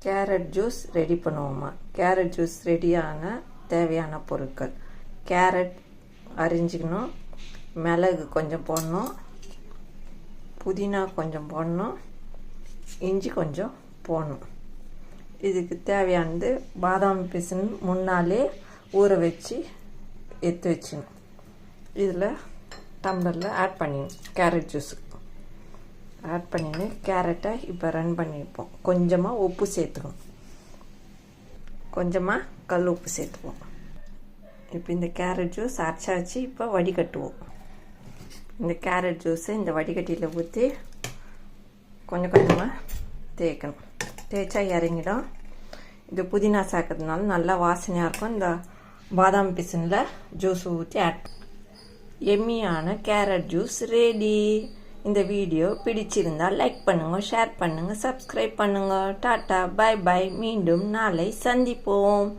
Carrot juice ready பண்ணுவோமா? Carrot juice ரெடியான தேவையான பொருட்கள்: கேரட் அரிஞ்சிக்கணும், மிளகு கொஞ்சம் போடணும், புதினா கொஞ்சம் போடணும், இஞ்சி கொஞ்சம் போடணும். இதுக்கு தேவையானது பாதாம் பிசின் முன்னாலே ஊற வச்சு எடுத்து வச்சுக்கணும். இதில் டம்ளரில் ஆட் பண்ணிடணும். கேரட் ஜூஸு ஆட் பண்ணின்னு கேரட்டை இப்போ ரன் பண்ணிப்போம். கொஞ்சமாக உப்பு சேர்த்துக்கணும், கொஞ்சமாக கல் உப்பு சேர்த்துப்போம். இப்போ இந்த கேரட் ஜூஸ் அரைச்சாச்சு. இப்போ வடிகட்டுவோம். இந்த கேரட் ஜூஸை இந்த வடிகட்டியில் ஊற்றி கொஞ்சம் கொஞ்சமாக தேய்க்கணும். தேய்ச்சா இறங்கிடும். இது புதினா சேர்க்கறதுனால நல்லா வாசனையாக இருக்கும். இந்த பாதாம் பிசினில் ஜூஸ் ஊற்றி எம்மியான கேரட் ஜூஸ் ரெடி. இந்த வீடியோ பிடிச்சிருந்தால் லைக் பண்ணுங்கள், ஷேர் பண்ணுங்கள், சப்ஸ்கிரைப் பண்ணுங்கள். Tata, bye bye. மீண்டும் நாளை சந்திப்போம்.